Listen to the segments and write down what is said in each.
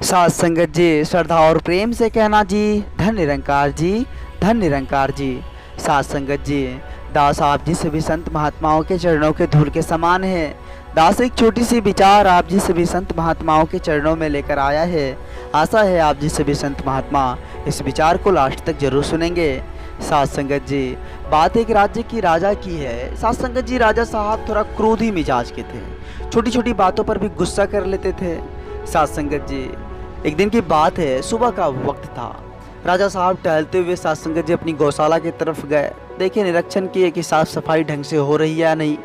साथ संगत जी, श्रद्धा और प्रेम से कहना जी, धन निरंकार जी, धन निरंकार जी। साथ संगत जी, दास आप जी सभी संत महात्माओं के चरणों के धूल के समान है। दास एक छोटी सी विचार आप जी सभी संत महात्माओं के चरणों में लेकर आया है। आशा है आप जी सभी संत महात्मा इस विचार को लास्ट तक जरूर सुनेंगे। साथ संगत जी, बात एक राज्य की राजा की है। साथ संगत जी, राजा साहब थोड़ा क्रोधी मिजाज के थे, छोटी छोटी बातों पर भी गुस्सा कर लेते थे। साथ संगत जी, एक दिन की बात है, सुबह का वक्त था। राजा साहब टहलते हुए साथ संगत जी अपनी गौशाला की तरफ गए। देखे, निरीक्षण किए कि साफ सफाई ढंग से हो रही है या नहीं।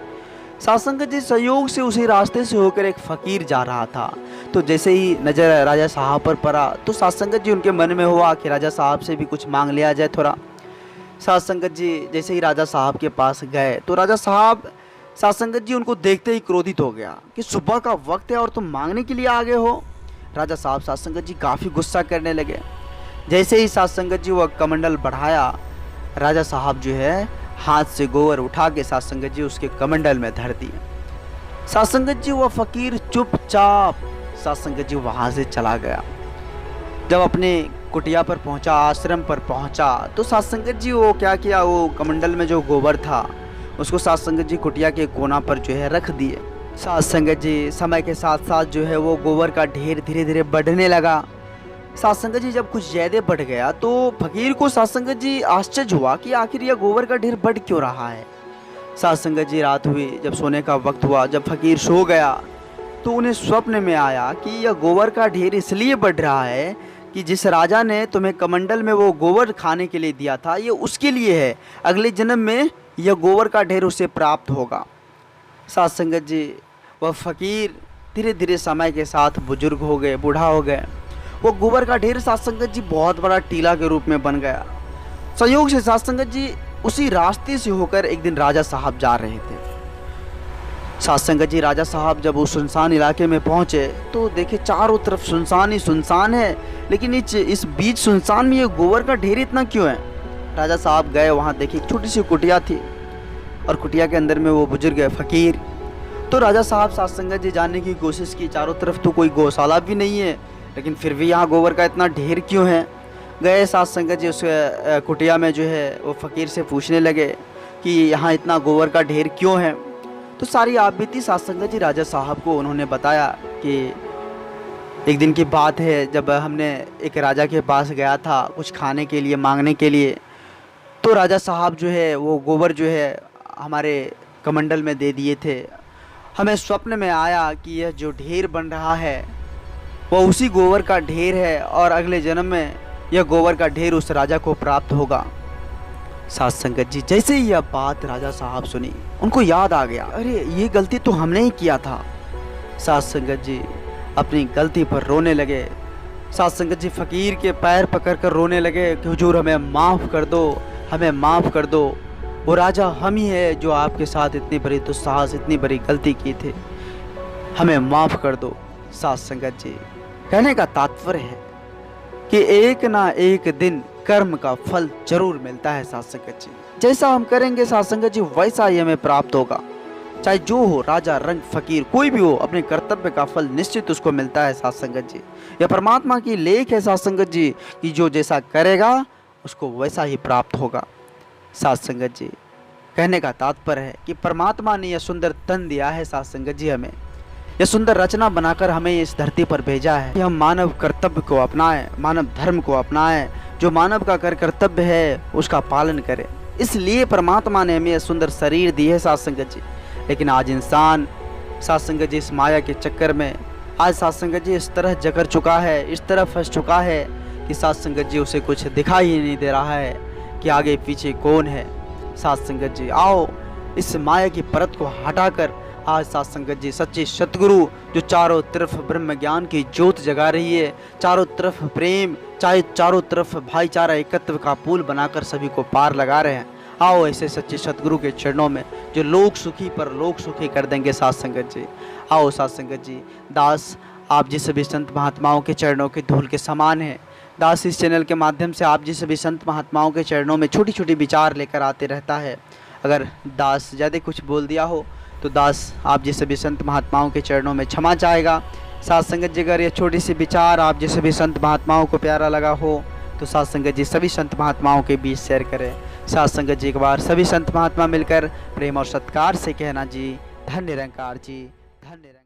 साथ संगत जी, संयोग से उसी रास्ते से होकर एक फकीर जा रहा था। तो जैसे ही नजर राजा साहब पर पड़ा तो साथ संगत जी उनके मन में हुआ कि राजा साहब से भी कुछ मांग लिया जाए थोड़ा। साथ संगत जी जैसे ही राजा साहब के पास गए तो राजा साहब साथ संगत जी उनको देखते ही क्रोधित हो गया कि सुबह का वक्त है और तुम मांगने के लिए आ गए हो। राजा साहब साथ संगत जी काफ़ी गुस्सा करने लगे। जैसे ही साथ संगत जी वह कमंडल बढ़ाया, राजा साहब जो है हाथ से गोबर उठा के साथ संगत जी उसके कमंडल में धर दिए। साथ संगत जी वह फकीर चुपचाप साथ संगत जी वहाँ से चला गया। जब अपने कुटिया पर पहुंचा, आश्रम पर पहुंचा, तो साथ संगत जी वो क्या किया, वो कमंडल में जो गोबर था उसको साथ संगत जी कुटिया के कोना पर जो है रख दिए। साथ संगत जी, समय के साथ साथ जो है वो गोबर का ढेर धीरे धीरे बढ़ने लगा। साथ संगत जी जब कुछ ज़्यादा बढ़ गया तो फकीर को साथ संगत जी आश्चर्य हुआ कि आखिर यह गोबर का ढेर बढ़ क्यों रहा है। साथ संगत जी, रात हुई, जब सोने का वक्त हुआ, जब फकीर सो गया तो उन्हें स्वप्न में आया कि यह गोबर का ढेर इसलिए बढ़ रहा है कि जिस राजा ने तुम्हें कमंडल में वो गोबर खाने के लिए दिया था, ये उसके लिए है। अगले जन्म में यह गोबर का ढेर उसे प्राप्त होगा। साथ संगत जी, वह फकीर धीरे धीरे समय के साथ बुजुर्ग हो गए, बूढ़ा हो गए। वो गोबर का ढेर साथ संगत जी बहुत बड़ा टीला के रूप में बन गया। संयोग से साथ संगत जी उसी रास्ते से होकर एक दिन राजा साहब जा रहे थे। साथ संगत जी, राजा साहब जब उस सुनसान इलाके में पहुंचे तो देखे चारों तरफ सुनसान ही सुनसान है, लेकिन इस बीच सुनसान में ये गोबर का ढेर इतना क्यों है। राजा साहब गए वहाँ, देखी एक छोटी सी कुटिया थी और कुटिया के अंदर में वो बुजुर्ग है फकीर। तो राजा साहब साथ संगत जी जानने की कोशिश की, चारों तरफ तो कोई गौशाला भी नहीं है, लेकिन फिर भी यहाँ गोबर का इतना ढेर क्यों है। गए साथ संगत जी उस कुटिया में जो है वो फ़कीर से पूछने लगे कि यहाँ इतना गोबर का ढेर क्यों है। तो सारी आप बीती साथ संगत जी राजा साहब को उन्होंने बताया कि एक दिन की बात है, जब हमने एक राजा के पास गया था कुछ खाने के लिए, मांगने के लिए, तो राजा साहब जो है वो गोबर जो है हमारे कमंडल में दे दिए थे। हमें स्वप्न में आया कि यह जो ढेर बन रहा है वह उसी गोबर का ढेर है और अगले जन्म में यह गोबर का ढेर उस राजा को प्राप्त होगा। साथ संगत जी, जैसे ही यह बात राजा साहब सुनी, उनको याद आ गया, अरे ये गलती तो हमने ही किया था। साथ संगत जी अपनी गलती पर रोने लगे। साथ संगत जी फ़कीर के पैर पकड़कर रोने लगे कि हुजूर हमें माफ़ कर दो, हमें माफ़ कर दो। वो राजा हम ही है जो आपके साथ इतनी बड़ी दुस्साहस, इतनी बड़ी गलती की थी, हमें माफ़ कर दो। साथ संगत जी, कहने का तात्पर्य है कि एक ना एक दिन कर्म का फल जरूर मिलता है। साथ संगत जी, जैसा हम करेंगे साथ संगत जी वैसा ही हमें प्राप्त होगा। चाहे जो हो, राजा, रंग, फकीर, कोई भी हो, अपने कर्तव्य का फल निश्चित उसको मिलता है। साथ संगत जी, यह परमात्मा की लेख है साथ संगत जी कि जो जैसा करेगा उसको वैसा ही प्राप्त होगा। साथ संगत जी, कहने का तात्पर्य है कि परमात्मा ने यह सुंदर तन दिया है साथ संगत जी, हमें यह सुंदर रचना बनाकर हमें इस धरती पर भेजा है कि हम मानव कर्तव्य को अपनाएं, मानव धर्म को अपनाएं, जो मानव का कर्तव्य है उसका पालन करें। इसलिए परमात्मा ने हमें यह सुंदर शरीर दी है साथ संगत जी। लेकिन आज इंसान साथ संगत जी इस माया के चक्कर में आज साथ संगत जी इस तरह जकड़ चुका है, इस तरह फंस चुका है कि साथ संगत जी उसे कुछ दिखाई ही नहीं दे रहा है कि आगे पीछे कौन है। साथ संगत जी, आओ इस माया की परत को हटाकर आज साथ संगत जी सच्चे सतगुरु जो चारों तरफ ब्रह्म ज्ञान की ज्योत जगा रही है, चारों तरफ प्रेम, चाहे चारों तरफ भाईचारा एकत्व का पुल बनाकर सभी को पार लगा रहे हैं, आओ ऐसे सच्चे सतगुरु के चरणों में जो लोक सुखी पर लोक सुखी कर देंगे। साथ संगत जी, आओ साथ संगत जी, दास आप जी सभी संत महात्माओं के चरणों के धूल के समान है। दास इस चैनल के माध्यम से आप जी सभी संत महात्माओं के चरणों में छोटी छोटी विचार लेकर आते रहता है। अगर दास ज़्यादा कुछ बोल दिया हो तो दास आप जी सभी संत महात्माओं के चरणों में क्षमा चाहेगा। साथ संगत जी अगर ये छोटी सी विचार आप जैसे भी संत महात्माओं को प्यारा लगा हो तो साथ संगत जी सभी संत महात्माओं के बीच शेयर करें। साथ संगत जी एक बार सभी संत महात्मा मिलकर प्रेम और सत्कार से कहना जी धन्य निरंकार जी, धन्य निरंकार।